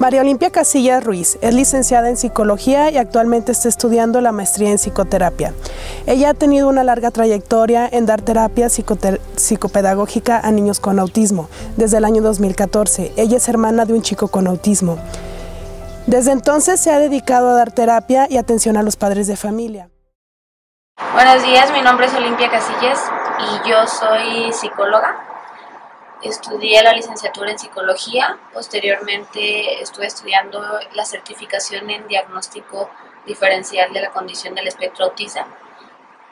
María Olimpia Casillas Ruiz es licenciada en psicología y actualmente está estudiando la maestría en psicoterapia. Ella ha tenido una larga trayectoria en dar terapia psicopedagógica a niños con autismo desde el año 2014. Ella es hermana de un chico con autismo. Desde entonces se ha dedicado a dar terapia y atención a los padres de familia. Buenos días, mi nombre es Olimpia Casillas y yo soy psicóloga. Estudié la licenciatura en psicología, posteriormente estuve estudiando la certificación en diagnóstico diferencial de la condición del espectro autista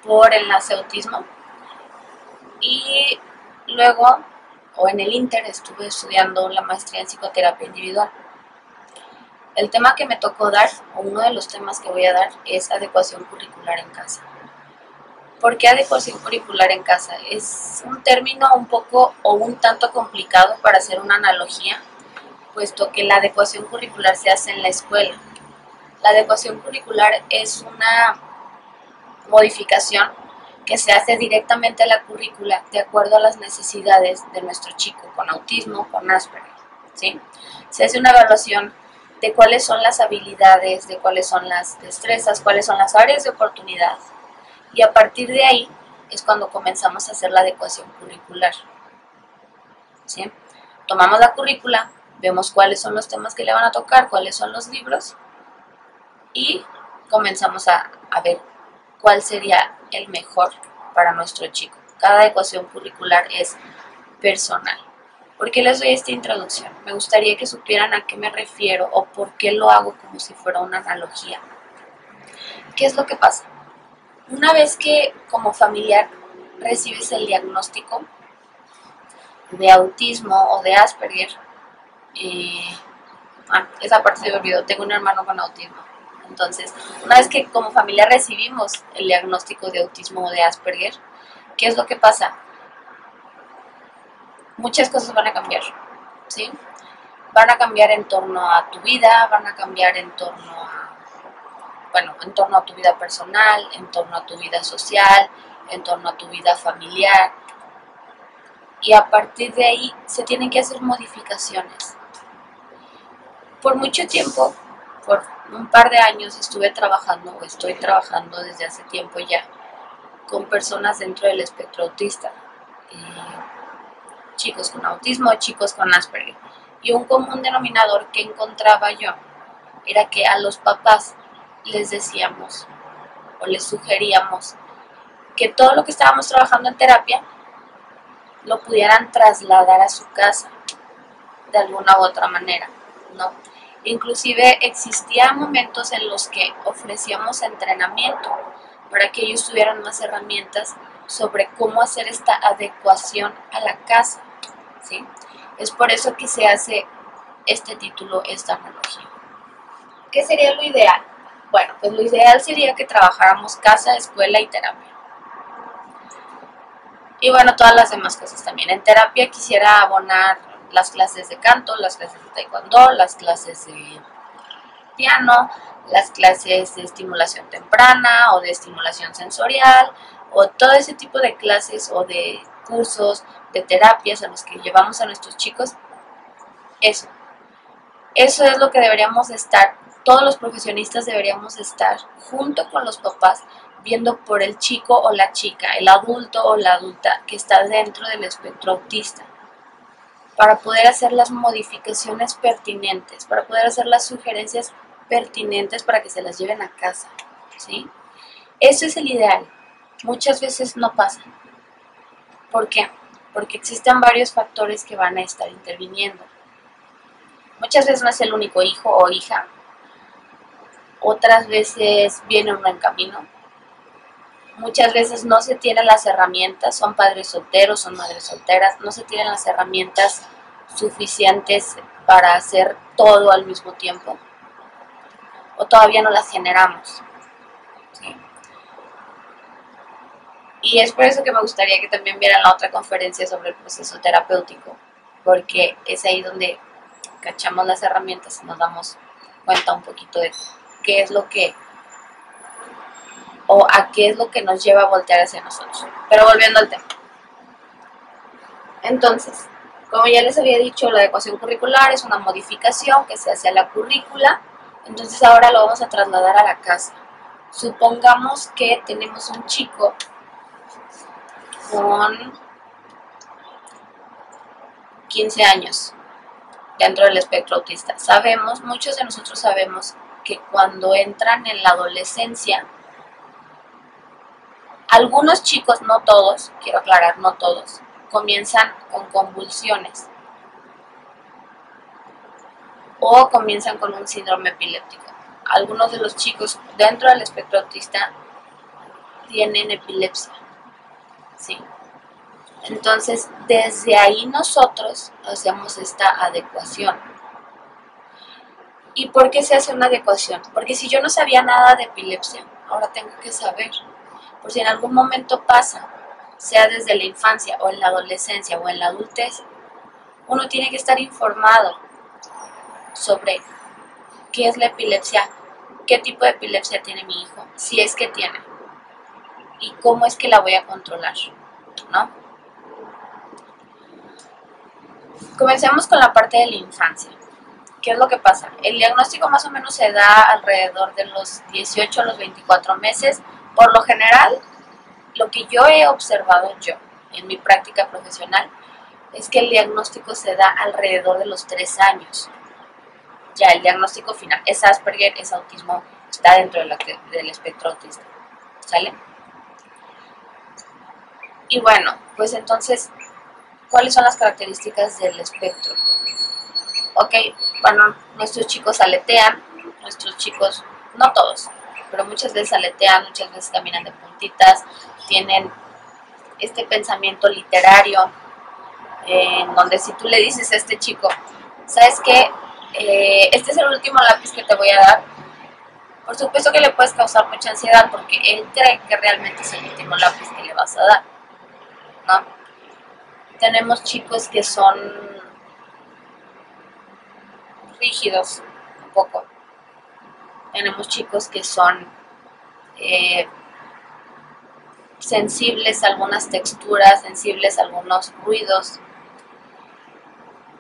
por Enlace Autismo y luego, o en el Inter, estuve estudiando la maestría en psicoterapia individual. El tema que me tocó dar, o uno de los temas que voy a dar, es adecuación curricular en casa. ¿Por qué adecuación curricular en casa? Es un término un poco o un tanto complicado para hacer una analogía, puesto que la adecuación curricular se hace en la escuela. La adecuación curricular es una modificación que se hace directamente a la currícula de acuerdo a las necesidades de nuestro chico con autismo, con Asperger, ¿sí? Se hace una evaluación de cuáles son las habilidades, de cuáles son las destrezas, cuáles son las áreas de oportunidad. Y a partir de ahí es cuando comenzamos a hacer la adecuación curricular, ¿sí? Tomamos la currícula, vemos cuáles son los temas que le van a tocar, cuáles son los libros y comenzamos a ver cuál sería el mejor para nuestro chico. Cada adecuación curricular es personal. ¿Por qué les doy esta introducción? Me gustaría que supieran a qué me refiero o por qué lo hago como si fuera una analogía. ¿Qué es lo que pasa? Una vez que como familiar recibes el diagnóstico de autismo o de Asperger, esa parte se me olvidó, tengo un hermano con autismo. Entonces, una vez que como familia recibimos el diagnóstico de autismo o de Asperger, ¿qué es lo que pasa? Muchas cosas van a cambiar, ¿sí? Van a cambiar en torno a tu vida, van a cambiar en torno a tu vida personal, en torno a tu vida social, en torno a tu vida familiar. Y a partir de ahí se tienen que hacer modificaciones. Por mucho tiempo, por un par de años estoy trabajando desde hace tiempo ya, con personas dentro del espectro autista. Chicos con autismo, chicos con Asperger. Y un común denominador que encontraba yo era que a los papás les decíamos o les sugeríamos que todo lo que estábamos trabajando en terapia lo pudieran trasladar a su casa de alguna u otra manera, ¿no? Inclusive existían momentos en los que ofrecíamos entrenamiento para que ellos tuvieran más herramientas sobre cómo hacer esta adecuación a la casa, ¿sí? Es por eso que se hace este título, esta analogía. ¿Qué sería lo ideal? Bueno, pues lo ideal sería que trabajáramos casa, escuela y terapia. Y bueno, todas las demás cosas también. En terapia quisiera abonar las clases de canto, las clases de taekwondo, las clases de piano, las clases de estimulación temprana o de estimulación sensorial, o todo ese tipo de clases o de cursos, de terapias a los que llevamos a nuestros chicos. Eso es lo que deberíamos estar, todos los profesionistas deberíamos estar junto con los papás, viendo por el chico o la chica, el adulto o la adulta que está dentro del espectro autista, para poder hacer las modificaciones pertinentes, para poder hacer las sugerencias pertinentes para que se las lleven a casa, ¿sí? Eso es el ideal. Muchas veces no pasa. ¿Por qué? Porque existen varios factores que van a estar interviniendo. Muchas veces no es el único hijo o hija. Otras veces viene uno en camino. Muchas veces no se tienen las herramientas, son padres solteros, son madres solteras, no se tienen las herramientas suficientes para hacer todo al mismo tiempo. O todavía no las generamos, ¿sí? Y es por eso que me gustaría que también vieran la otra conferencia sobre el proceso terapéutico, porque es ahí donde cachamos las herramientas y nos damos cuenta un poquito de qué es lo que, o a qué es lo que nos lleva a voltear hacia nosotros. Pero volviendo al tema. Entonces, Como ya les había dicho, la adecuación curricular es una modificación que se hace a la currícula, entonces ahora lo vamos a trasladar a la casa. Supongamos que tenemos un chico con 15 años dentro del espectro autista. Muchos de nosotros sabemos que cuando entran en la adolescencia, algunos chicos, no todos, quiero aclarar, no todos, comienzan con convulsiones o comienzan con un síndrome epiléptico. Algunos de los chicos dentro del espectro autista tienen epilepsia, ¿sí? Entonces, desde ahí nosotros hacemos esta adecuación. ¿Y por qué se hace una adecuación? Porque si yo no sabía nada de epilepsia, ahora tengo que saber. Por si en algún momento pasa, sea desde la infancia o en la adolescencia o en la adultez, uno tiene que estar informado sobre qué es la epilepsia, qué tipo de epilepsia tiene mi hijo, si es que tiene, y cómo es que la voy a controlar, ¿no? Comencemos con la parte de la infancia. ¿Qué es lo que pasa? El diagnóstico más o menos se da alrededor de los 18 a los 24 meses. Por lo general, lo que yo he observado en mi práctica profesional es que el diagnóstico se da alrededor de los 3 años. Ya el diagnóstico final es Asperger, es autismo, está dentro del espectro autista, ¿sale? Y bueno, pues entonces, ¿cuáles son las características del espectro? Ok, bueno, nuestros chicos aletean, nuestros chicos, no todos, pero muchas veces aletean, muchas veces caminan de puntitas, tienen este pensamiento literario, en donde si tú le dices a este chico, ¿sabes qué? Este es el último lápiz que te voy a dar. Por supuesto que le puedes causar mucha ansiedad porque él cree que realmente es el último lápiz que le vas a dar, ¿no? Tenemos chicos que son rígidos un poco. Tenemos chicos que son sensibles a algunas texturas, sensibles a algunos ruidos.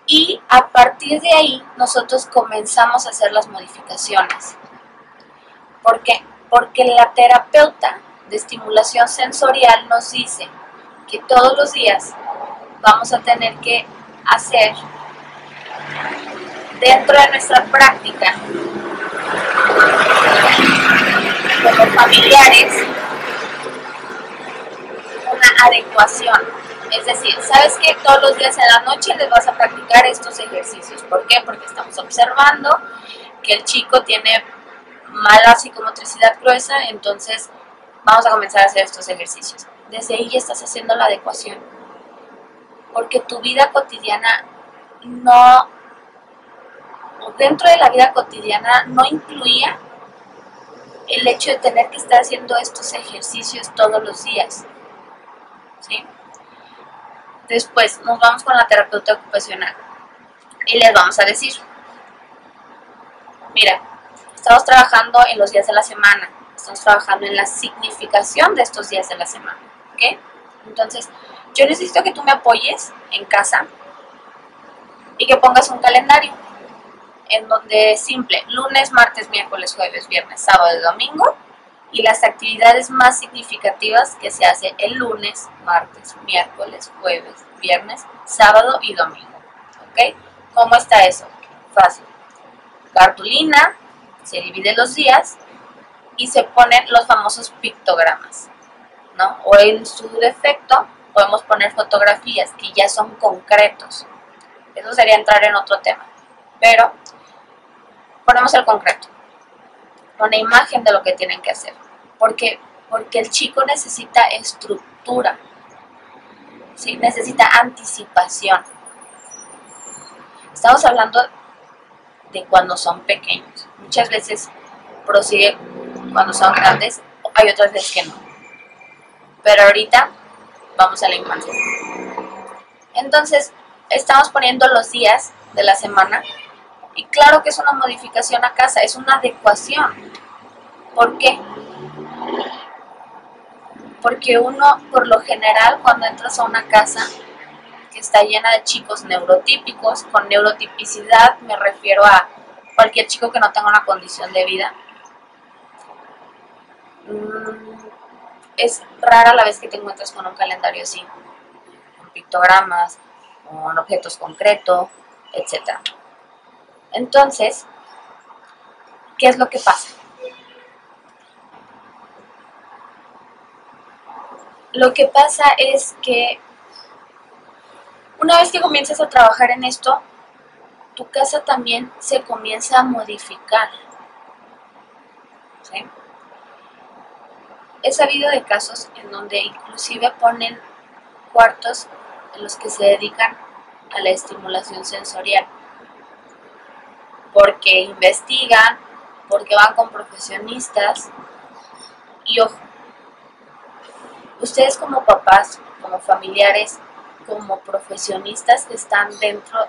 Y a partir de ahí nosotros comenzamos a hacer las modificaciones. ¿Por qué? Porque la terapeuta de estimulación sensorial nos dice que todos los días vamos a tener que hacer dentro de nuestra práctica como familiares una adecuación. Es decir, ¿sabes qué? Todos los días en la noche les vas a practicar estos ejercicios. ¿Por qué? Porque estamos observando que el chico tiene mala psicomotricidad gruesa, entonces vamos a comenzar a hacer estos ejercicios. Desde ahí ya estás haciendo la adecuación. Porque tu vida cotidiana dentro de la vida cotidiana no incluía el hecho de tener que estar haciendo estos ejercicios todos los días, ¿sí? Después nos vamos con la terapeuta ocupacional y les vamos a decir, mira, estamos trabajando en los días de la semana, estamos trabajando en la significación de estos días de la semana, ¿ok? Entonces, yo necesito que tú me apoyes en casa y que pongas un calendario en donde es simple, lunes, martes, miércoles, jueves, viernes, sábado y domingo, y las actividades más significativas que se hacen el lunes, martes, miércoles, jueves, viernes, sábado y domingo. ¿Ok? ¿Cómo está eso? Fácil. Cartulina, se divide los días y se ponen los famosos pictogramas, ¿no? O en su defecto podemos poner fotografías que ya son concretos. Eso sería entrar en otro tema. Pero ponemos el concreto, una imagen de lo que tienen que hacer. ¿Por qué? Porque el chico necesita estructura, ¿sí? Necesita anticipación. Estamos hablando de cuando son pequeños. Muchas veces prosigue cuando son grandes, hay otras veces que no. Pero ahorita vamos a la infancia. Entonces, estamos poniendo los días de la semana. Y claro que es una modificación a casa, es una adecuación. ¿Por qué? Porque uno, por lo general, cuando entras a una casa, que está llena de chicos neurotípicos. Con neurotipicidad me refiero a cualquier chico que no tenga una condición de vida. Es rara la vez que te encuentras con un calendario así, con pictogramas, con objetos concretos, etc. Entonces, ¿qué es lo que pasa? Lo que pasa es que una vez que comienzas a trabajar en esto, tu casa también se comienza a modificar, ¿sí? He sabido de casos en donde inclusive ponen cuartos en los que se dedican a la estimulación sensorial, porque investigan, porque van con profesionistas. Y ojo, ustedes como papás, como familiares, como profesionistas que están dentro,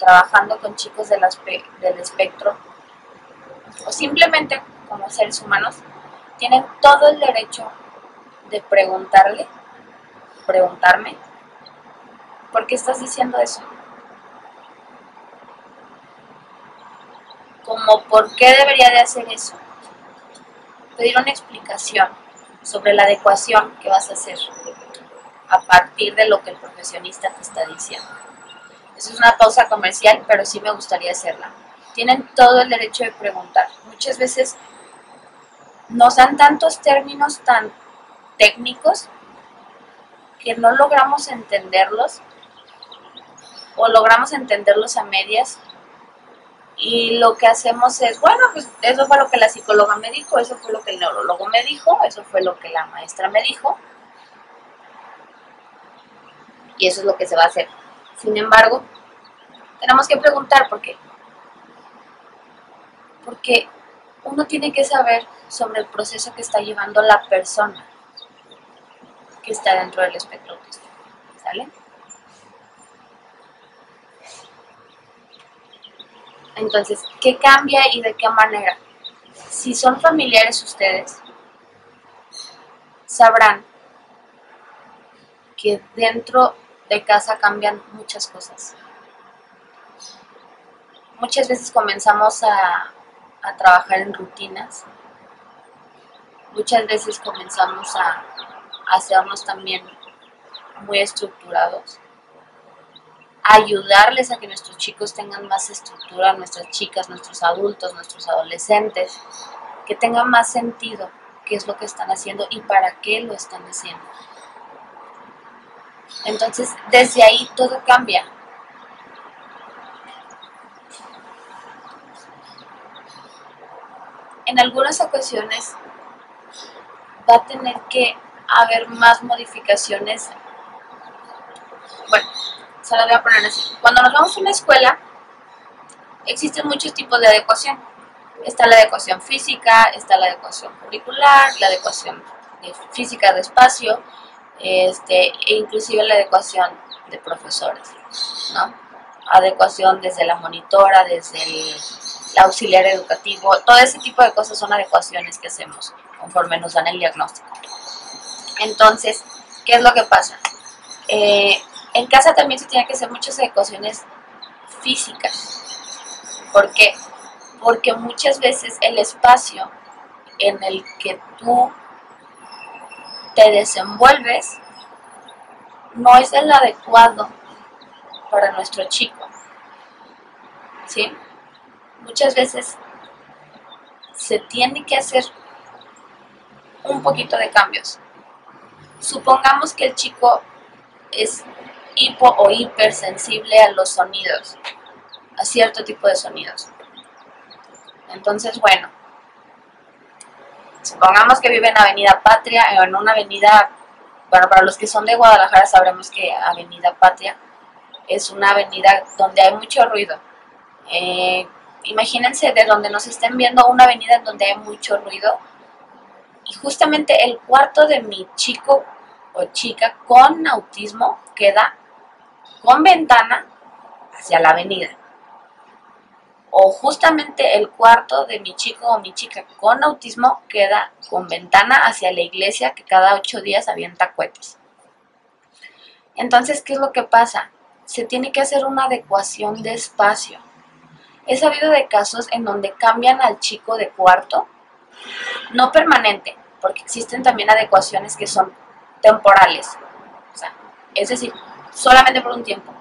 trabajando con chicos del espectro, o simplemente como seres humanos, tienen todo el derecho de preguntarme, ¿por qué estás diciendo eso? Como por qué debería de hacer eso. Pedir una explicación sobre la adecuación que vas a hacer a partir de lo que el profesionista te está diciendo. Eso es una pausa comercial, pero sí me gustaría hacerla. Tienen todo el derecho de preguntar. Muchas veces nos dan tantos términos tan técnicos que no logramos entenderlos o logramos entenderlos a medias, y lo que hacemos es, bueno, pues eso fue lo que la psicóloga me dijo, eso fue lo que el neurólogo me dijo, eso fue lo que la maestra me dijo, y eso es lo que se va a hacer. Sin embargo, tenemos que preguntar por qué. Porque uno tiene que saber sobre el proceso que está llevando la persona que está dentro del espectro autista, ¿sale? Entonces, ¿qué cambia y de qué manera? Si son familiares ustedes, sabrán que dentro de casa cambian muchas cosas. Muchas veces comenzamos a trabajar en rutinas. Muchas veces comenzamos a hacernos también muy estructurados. A ayudarles a que nuestros chicos tengan más estructura, nuestras chicas, nuestros adultos, nuestros adolescentes, que tengan más sentido qué es lo que están haciendo y para qué lo están haciendo. Entonces, desde ahí todo cambia. En algunas ocasiones va a tener que haber más modificaciones. Bueno, se lo voy a poner así. Cuando nos vamos a una escuela, existen muchos tipos de adecuación. Está la adecuación física, está la adecuación curricular, la adecuación física de espacio, e inclusive la adecuación de profesores, ¿no? Adecuación desde la monitora, desde el auxiliar educativo, todo ese tipo de cosas son adecuaciones que hacemos conforme nos dan el diagnóstico. Entonces, ¿qué es lo que pasa? En casa también se tienen que hacer muchas adecuaciones físicas. ¿Por qué? Porque muchas veces el espacio en el que tú te desenvuelves no es el adecuado para nuestro chico, ¿sí? Muchas veces se tiene que hacer un poquito de cambios. Supongamos que el chico es hipo o hipersensible a los sonidos, a cierto tipo de sonidos. Entonces, bueno, supongamos que vive en Avenida Patria, en una avenida, bueno, para los que son de Guadalajara sabremos que Avenida Patria es una avenida donde hay mucho ruido. Imagínense de donde nos estén viendo una avenida en donde hay mucho ruido, y justamente el cuarto de mi chico o chica con autismo queda con ventana hacia la avenida. O justamente el cuarto de mi chico o mi chica con autismo queda con ventana hacia la iglesia que cada 8 días avienta cohetes. Entonces, ¿qué es lo que pasa? Se tiene que hacer una adecuación de espacio. He sabido de casos en donde cambian al chico de cuarto, no permanente, porque existen también adecuaciones que son temporales. O sea, es decir, solamente por un tiempo.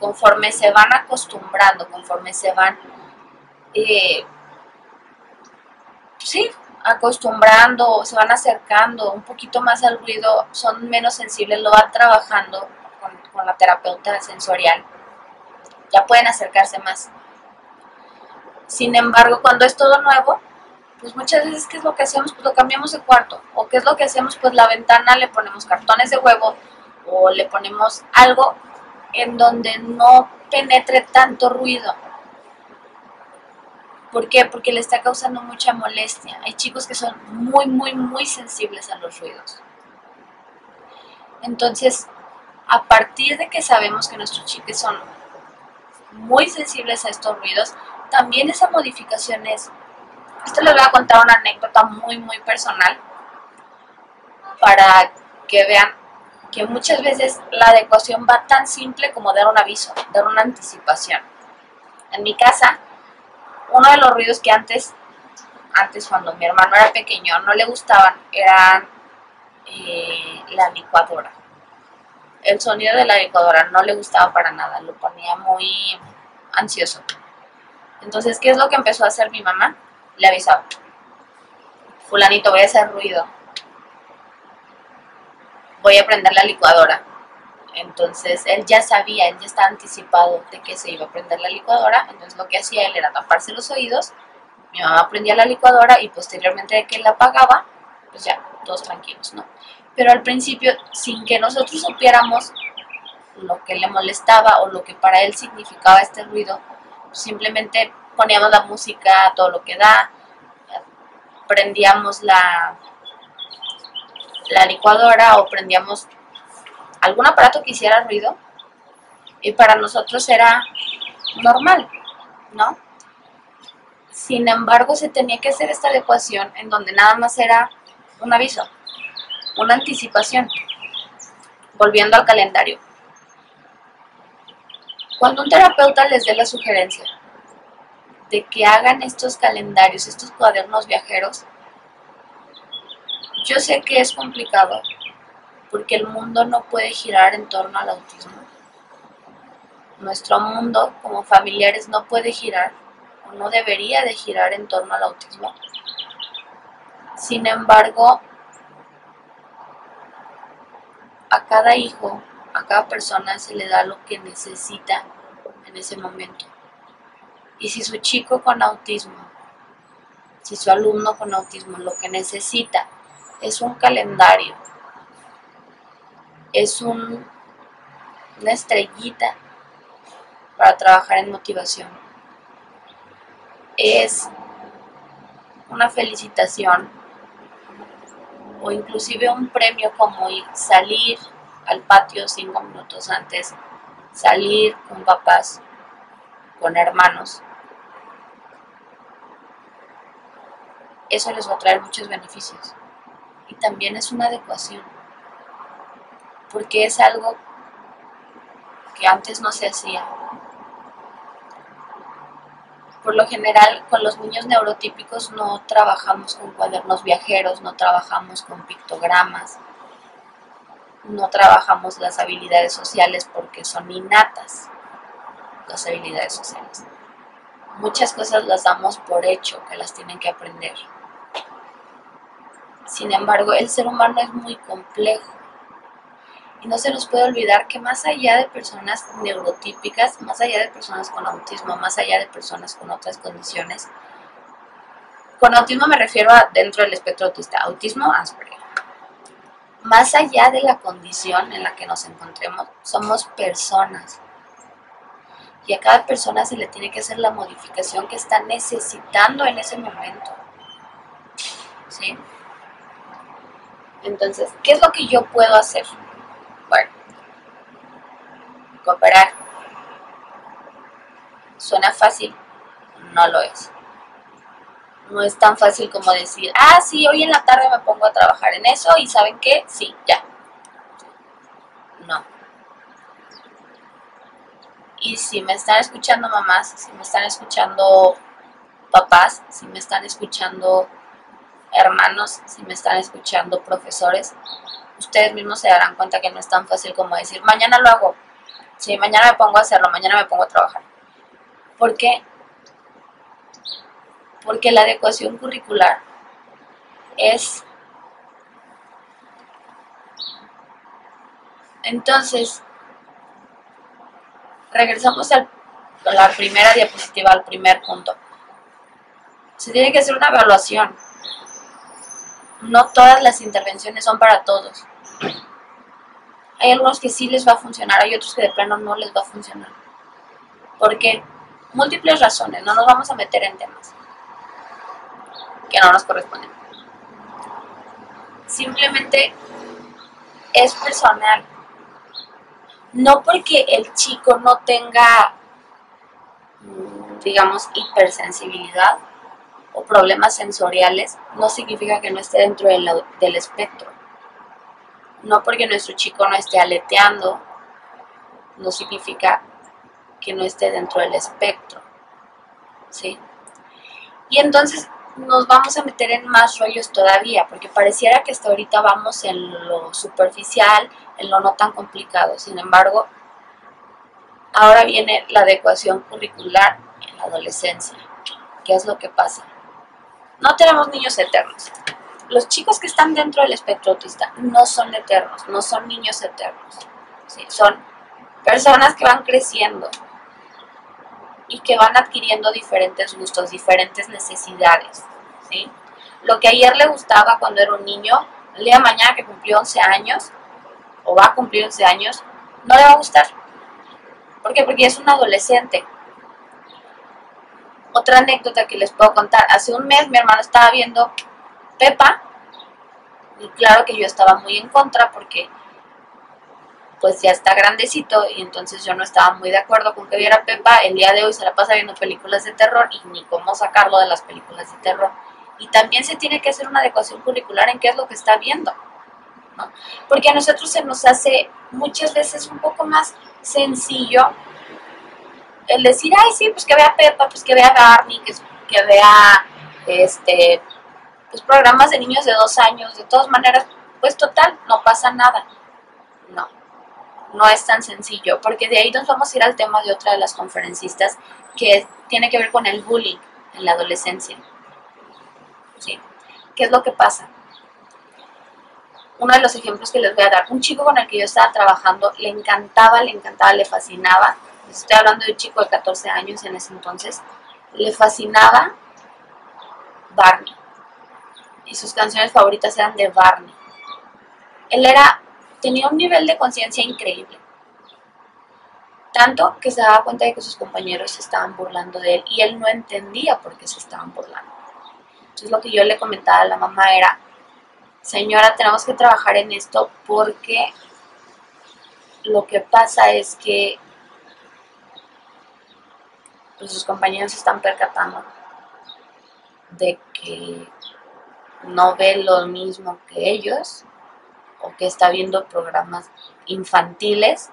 Conforme se van acostumbrando, conforme se van, sí, acostumbrando, se van acercando un poquito más al ruido, son menos sensibles, lo van trabajando con la terapeuta sensorial, ya pueden acercarse más. Sin embargo, cuando es todo nuevo, pues muchas veces, ¿qué es lo que hacemos? Pues lo cambiamos de cuarto. ¿O qué es lo que hacemos? Pues la ventana le ponemos cartones de huevo o le ponemos algo en donde no penetre tanto ruido. ¿Por qué? Porque le está causando mucha molestia. Hay chicos que son muy sensibles a los ruidos. Entonces, a partir de que sabemos que nuestros chicos son muy sensibles a estos ruidos, también esa modificación es... Esto les voy a contar una anécdota muy personal para que vean que muchas veces la adecuación va tan simple como dar un aviso, dar una anticipación. En mi casa, uno de los ruidos que antes cuando mi hermano era pequeño no le gustaban eran la licuadora. El sonido de la licuadora no le gustaba para nada, lo ponía muy ansioso. Entonces, ¿qué es lo que empezó a hacer mi mamá? Le avisaba: fulanito, voy a hacer ruido, voy a prender la licuadora. Entonces él ya sabía, él ya estaba anticipado de que se iba a prender la licuadora. Entonces lo que hacía él era taparse los oídos, mi mamá prendía la licuadora y posteriormente de que él la apagaba, pues ya, todos tranquilos, ¿no? Pero al principio, sin que nosotros supiéramos lo que le molestaba o lo que para él significaba este ruido, simplemente poníamos la música a todo lo que da, prendíamos la licuadora o prendíamos algún aparato que hiciera ruido y para nosotros era normal, ¿no? Sin embargo, se tenía que hacer esta adecuación en donde nada más era un aviso, una anticipación. Volviendo al calendario. Cuando un terapeuta les dé la sugerencia de que hagan estos calendarios, estos cuadernos viajeros, yo sé que es complicado porque el mundo no puede girar en torno al autismo. Nuestro mundo como familiares no puede girar o no debería de girar en torno al autismo. Sin embargo, a cada hijo, a cada persona se le da lo que necesita en ese momento. Y si su chico con autismo, si su alumno con autismo lo que necesita es un calendario, es una estrellita para trabajar en motivación, es una felicitación o inclusive un premio como salir al patio 5 minutos antes, salir con papás, con hermanos, eso les va a traer muchos beneficios. Y también es una adecuación, porque es algo que antes no se hacía. Por lo general, con los niños neurotípicos no trabajamos con cuadernos viajeros, no trabajamos con pictogramas, no trabajamos las habilidades sociales porque son innatas las habilidades sociales. Muchas cosas las damos por hecho, que las tienen que aprender. Sin embargo, el ser humano es muy complejo. Y no se nos puede olvidar que más allá de personas neurotípicas, más allá de personas con autismo, más allá de personas con otras condiciones, con autismo me refiero a dentro del espectro autista, autismo Asperger. Más allá de la condición en la que nos encontremos, somos personas. Y a cada persona se le tiene que hacer la modificación que está necesitando en ese momento. ¿Sí? Entonces, ¿qué es lo que yo puedo hacer? Bueno, cooperar. ¿Suena fácil? No lo es. No es tan fácil como decir, sí, hoy en la tarde me pongo a trabajar en eso y ¿saben qué? Sí, ya. No. Y si me están escuchando mamás, si me están escuchando papás, si me están escuchando hermanos, si me están escuchando profesores, ustedes mismos se darán cuenta que no es tan fácil como decir, mañana lo hago, sí, mañana me pongo a hacerlo, mañana me pongo a trabajar. ¿Por qué? Porque la adecuación curricular es... Entonces, regresamos a la primera diapositiva, al primer punto. Se tiene que hacer una evaluación. No todas las intervenciones son para todos. Hay algunos que sí les va a funcionar, hay otros que de plano no les va a funcionar. ¿Por qué? Múltiples razones, no nos vamos a meter en temas que no nos corresponden. Simplemente es personal. No porque el chico no tenga, digamos, hipersensibilidad o problemas sensoriales, no significa que no esté dentro del espectro. No porque nuestro chico no esté aleteando, no significa que no esté dentro del espectro, ¿sí? Y entonces nos vamos a meter en más rollos todavía, porque pareciera que hasta ahorita vamos en lo superficial, en lo no tan complicado. Sin embargo, ahora viene la adecuación curricular en la adolescencia. ¿Qué es lo que pasa? No tenemos niños eternos. Los chicos que están dentro del espectro autista no son eternos, no son niños eternos, ¿sí? Son personas que van creciendo y que van adquiriendo diferentes gustos, diferentes necesidades, ¿sí? Lo que ayer le gustaba cuando era un niño, el día de mañana que cumplió 11 años, o va a cumplir 11 años, no le va a gustar. ¿Por qué? Porque es un adolescente. Otra anécdota que les puedo contar, hace un mes mi hermano estaba viendo Pepa, y claro que yo estaba muy en contra porque pues ya está grandecito y entonces yo no estaba muy de acuerdo con que viera Pepa. El día de hoy se la pasa viendo películas de terror y ni cómo sacarlo de las películas de terror. Y también se tiene que hacer una adecuación curricular en qué es lo que está viendo, ¿no? Porque a nosotros se nos hace muchas veces un poco más sencillo el decir, ay sí, pues que vea Pepa, pues que vea Barney, que vea pues programas de niños de 2 años. De todas maneras, pues total, no pasa nada. No, no es tan sencillo, porque de ahí nos vamos a ir al tema de otra de las conferencistas que tiene que ver con el bullying en la adolescencia, ¿sí? ¿Qué es lo que pasa? Uno de los ejemplos que les voy a dar, un chico con el que yo estaba trabajando, le encantaba, le fascinaba, estoy hablando de un chico de 14 años en ese entonces, le fascinaba Barney, y sus canciones favoritas eran de Barney. Él tenía un nivel de conciencia increíble, tanto que se daba cuenta de que sus compañeros se estaban burlando de él y él no entendía por qué se estaban burlando. Entonces lo que yo le comentaba a la mamá era, señora, tenemos que trabajar en esto porque lo que pasa es que pues, sus compañeros se están percatando de que no ve lo mismo que ellos o que está viendo programas infantiles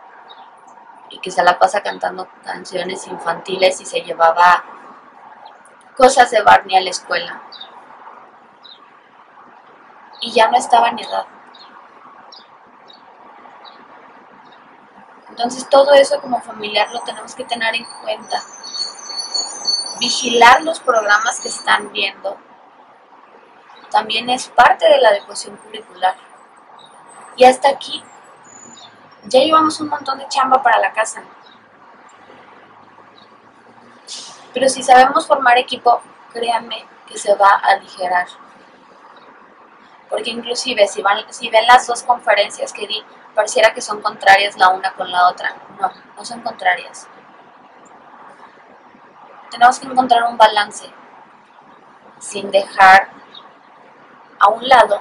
y que se la pasa cantando canciones infantiles y se llevaba cosas de Barney a la escuela y ya no estaba en edad. Entonces todo eso como familiar lo tenemos que tener en cuenta. Vigilar los programas que están viendo también es parte de la adecuación curricular. Y hasta aquí ya llevamos un montón de chamba para la casa. Pero si sabemos formar equipo, créanme que se va a aligerar. Porque inclusive si ven las dos conferencias que di, pareciera que son contrarias la una con la otra. No, no son contrarias. Tenemos que encontrar un balance sin dejar a un lado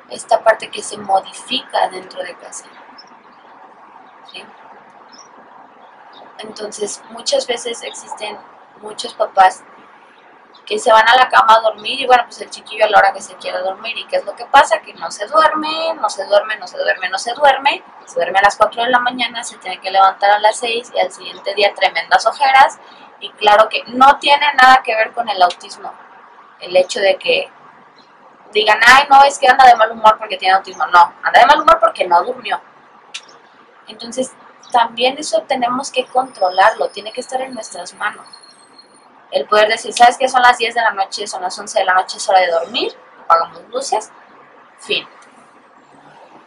esta parte que se modifica dentro de casa, ¿sí? Entonces muchas veces existen muchos papás que se van a la cama a dormir y bueno, pues el chiquillo a la hora que se quiera dormir. ¿Y qué es lo que pasa? Que no se duerme, se duerme a las 4 de la mañana, se tiene que levantar a las 6 y al siguiente día tremendas ojeras. Y claro que no tiene nada que ver con el autismo, el hecho de que digan, ay, no, es que anda de mal humor porque tiene autismo. No, anda de mal humor porque no durmió. Entonces, también eso tenemos que controlarlo, tiene que estar en nuestras manos. El poder decir, ¿sabes qué? Son las 10 de la noche, son las 11 de la noche, es hora de dormir, apagamos luces, fin.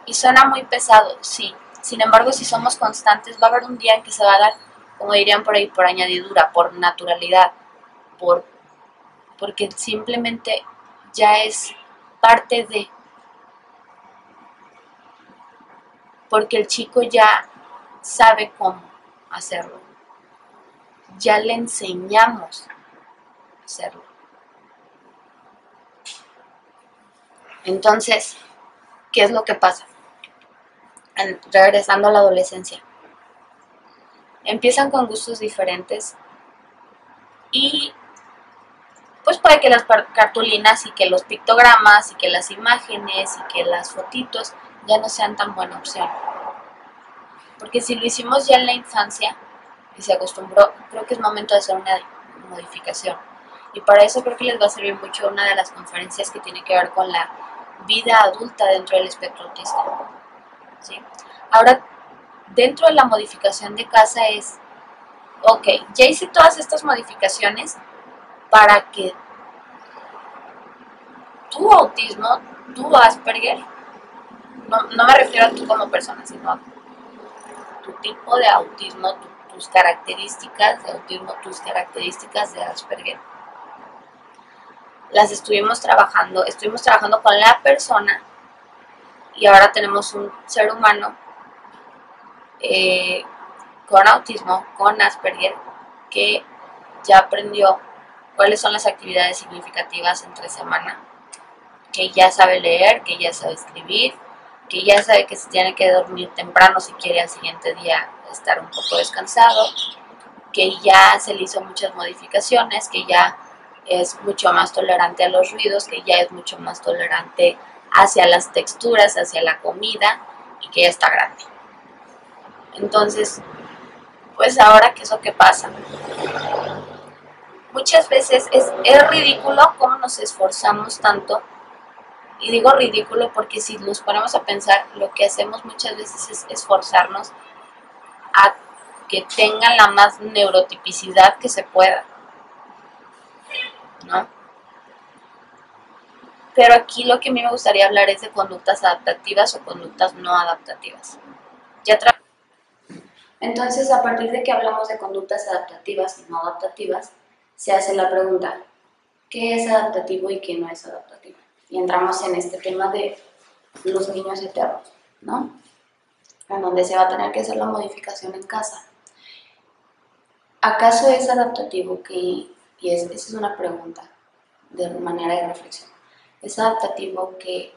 Y suena muy pesado, sí. Sin embargo, si somos constantes, va a haber un día en que se va a dar, como dirían por ahí, por añadidura, por naturalidad, porque simplemente ya es parte de, porque el chico ya sabe cómo hacerlo. Ya le enseñamos a hacerlo. Entonces, ¿qué es lo que pasa? Regresando a la adolescencia. Empiezan con gustos diferentes y pues puede que las cartulinas y que los pictogramas y que las imágenes y que las fotitos ya no sean tan buena opción. Porque si lo hicimos ya en la infancia y se acostumbró, creo que es momento de hacer una modificación. Y para eso creo que les va a servir mucho una de las conferencias que tiene que ver con la vida adulta dentro del espectro autista. ¿Sí? Ahora, dentro de la modificación de casa es, ok, ya hice todas estas modificaciones para que tu autismo, tu Asperger, no me refiero a tú como persona, sino a tu tipo de autismo, tus características de autismo, tus características de Asperger, las estuvimos trabajando con la persona y ahora tenemos un ser humano con autismo, con Asperger, que ya aprendió cuáles son las actividades significativas entre semana, que ya sabe leer, que ya sabe escribir, que ya sabe que se tiene que dormir temprano si quiere al siguiente día estar un poco descansado, que ya se le hizo muchas modificaciones, que ya es mucho más tolerante a los ruidos, que ya es mucho más tolerante hacia las texturas, hacia la comida y que ya está grande. Entonces, pues ahora, ¿qué es lo que pasa? Muchas veces es ridículo cómo nos esforzamos tanto. Y digo ridículo porque si nos ponemos a pensar, lo que hacemos muchas veces es esforzarnos a que tengan la más neurotipicidad que se pueda, ¿no? Pero aquí lo que a mí me gustaría hablar es de conductas adaptativas o conductas no adaptativas. Entonces, a partir de que hablamos de conductas adaptativas y no adaptativas, se hace la pregunta, ¿qué es adaptativo y qué no es adaptativo? Y entramos en este tema de los niños eternos, ¿no? En donde se va a tener que hacer la modificación en casa. ¿Acaso es adaptativo esa es una pregunta de manera de reflexión, es adaptativo que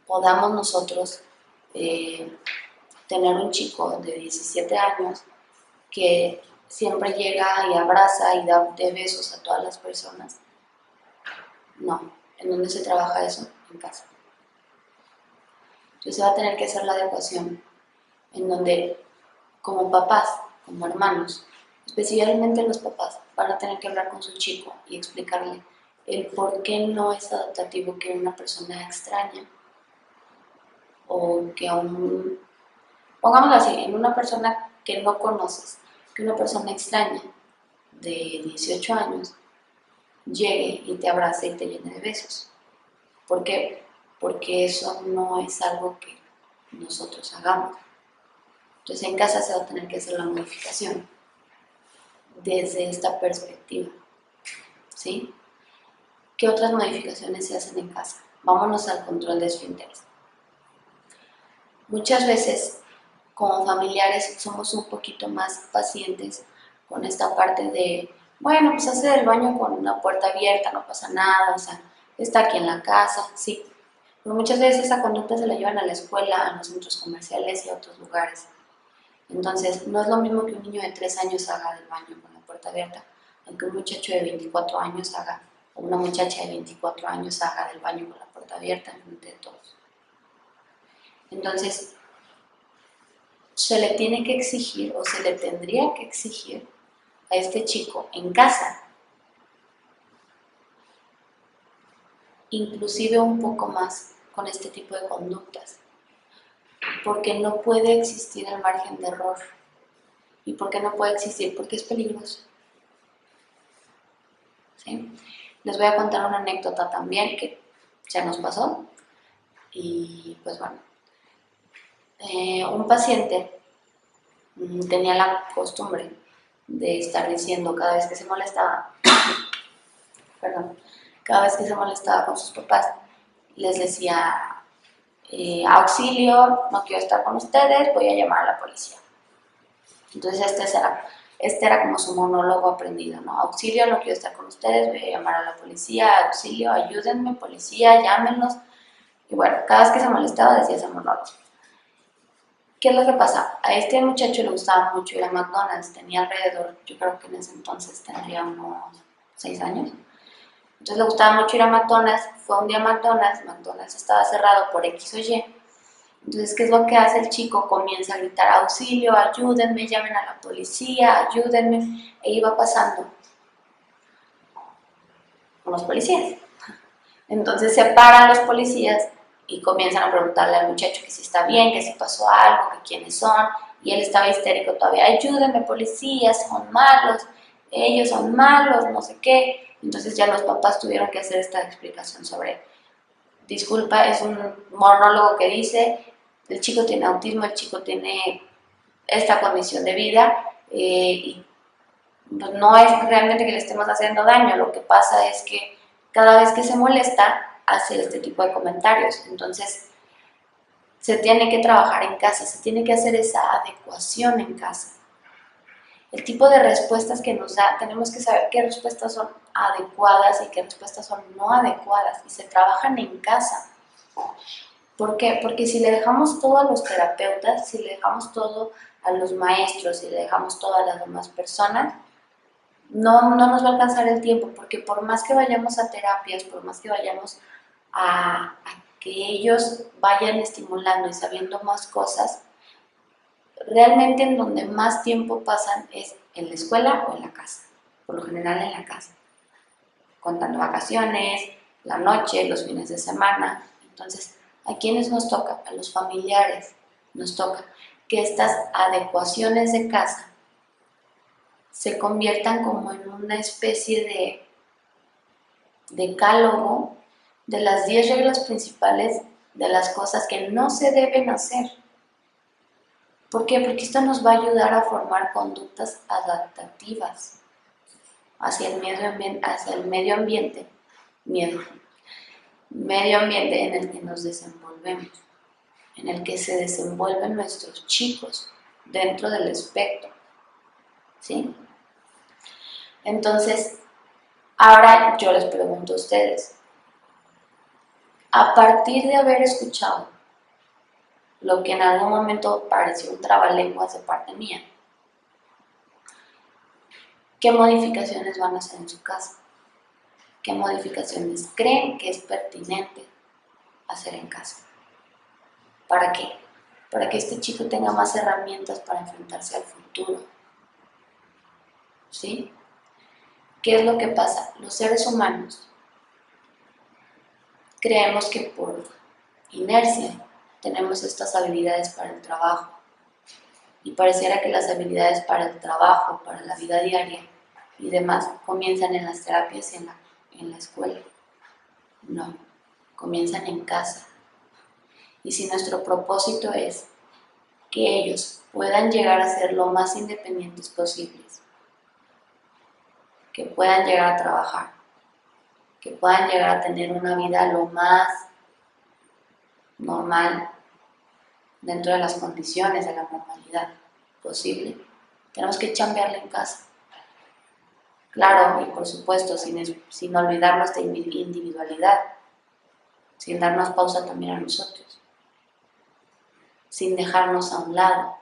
podamos nosotros tener un chico de 17 años que siempre llega y abraza y da de besos a todas las personas? No. ¿En dónde se trabaja eso? En casa. Entonces se va a tener que hacer la adecuación en donde como papás, como hermanos, especialmente los papás, van a tener que hablar con su chico y explicarle el por qué no es adaptativo que una persona extraña o que pongámoslo así, en una persona que no conoces, que una persona extraña de 18 años llegue y te abrace y te llene de besos. ¿Por qué? Porque eso no es algo que nosotros hagamos. Entonces en casa se va a tener que hacer la modificación desde esta perspectiva, ¿sí? ¿Qué otras modificaciones se hacen en casa? Vámonos al control de esfínteres. Muchas veces, como familiares, somos un poquito más pacientes con esta parte de, bueno, pues hace el baño con una puerta abierta, no pasa nada, o sea, está aquí en la casa, sí. Pero muchas veces esa conducta se la llevan a la escuela, a los centros comerciales y a otros lugares. Entonces, no es lo mismo que un niño de 3 años haga del baño con la puerta abierta que un muchacho de 24 años haga, o una muchacha de 24 años haga del baño con la puerta abierta enfrente de todos. Entonces, se le tiene que exigir, o se le tendría que exigir a este chico en casa, inclusive un poco más con este tipo de conductas, porque no puede existir el margen de error. ¿Y por qué no puede existir? Porque es peligroso. ¿Sí? Les voy a contar una anécdota también que ya nos pasó. Y pues bueno, un paciente tenía la costumbre de estar diciendo cada vez que se molestaba, cada vez que se molestaba con sus papás, les decía, auxilio, no quiero estar con ustedes, voy a llamar a la policía. Entonces este era como su monólogo aprendido, ¿no? Auxilio, no quiero estar con ustedes, voy a llamar a la policía, auxilio, ayúdenme, policía, llámenlos. Y bueno, cada vez que se molestaba decía ese monólogo. ¿Qué es lo que pasa? A este muchacho le gustaba mucho ir a McDonald's, tenía alrededor, yo creo que en ese entonces tendría unos 6 años. Entonces le gustaba mucho ir a McDonald's, fue un día a McDonald's estaba cerrado por X o Y. Entonces, ¿qué es lo que hace el chico? Comienza a gritar, auxilio, ayúdenme, llamen a la policía, ayúdenme. E iba pasando unos policías. Entonces se paran los policías y comienzan a preguntarle al muchacho que si está bien, que si pasó algo, que quiénes son. Y él estaba histérico todavía, ayúdenme policías, son malos, ellos son malos, no sé qué. Entonces ya los papás tuvieron que hacer esta explicación sobre, disculpa, es un monólogo que dice, el chico tiene autismo, el chico tiene esta condición de vida y pues no es realmente que le estemos haciendo daño, lo que pasa es que cada vez que se molesta hace este tipo de comentarios. Entonces se tiene que trabajar en casa, se tiene que hacer esa adecuación en casa. El tipo de respuestas que nos da, tenemos que saber qué respuestas son adecuadas y qué respuestas son no adecuadas y se trabajan en casa. ¿Por qué? Porque si le dejamos todo a los terapeutas, si le dejamos todo a los maestros, si le dejamos todo a las demás personas, no nos va a alcanzar el tiempo, porque por más que vayamos a terapias, por más que vayamos a que ellos vayan estimulando y sabiendo más cosas, realmente en donde más tiempo pasan es en la escuela o en la casa, por lo general en la casa, contando vacaciones, la noche, los fines de semana. Entonces, ¿a quiénes nos toca? A los familiares nos toca que estas adecuaciones de casa se conviertan como en una especie de decálogo de las 10 reglas principales de las cosas que no se deben hacer. ¿Por qué? Porque esto nos va a ayudar a formar conductas adaptativas hacia el medio ambiente en el que nos desenvolvemos, en el que se desenvuelven nuestros chicos dentro del espectro, ¿sí? Entonces, ahora yo les pregunto a ustedes, a partir de haber escuchado lo que en algún momento pareció un trabalenguas de parte mía, ¿qué modificaciones van a hacer en su casa? ¿Qué modificaciones creen que es pertinente hacer en casa? ¿Para qué? Para que este chico tenga más herramientas para enfrentarse al futuro. ¿Sí? ¿Qué es lo que pasa? Los seres humanos creemos que por inercia tenemos estas habilidades para el trabajo y pareciera que las habilidades para el trabajo, para la vida diaria y demás comienzan en las terapias y en la escuela. No, comienzan en casa. Y si nuestro propósito es que ellos puedan llegar a ser lo más independientes posibles, que puedan llegar a trabajar, que puedan llegar a tener una vida lo más normal dentro de las condiciones de la normalidad posible, tenemos que chambearla en casa. Claro, y por supuesto, sin olvidar nuestra individualidad, sin darnos pausa también a nosotros, sin dejarnos a un lado,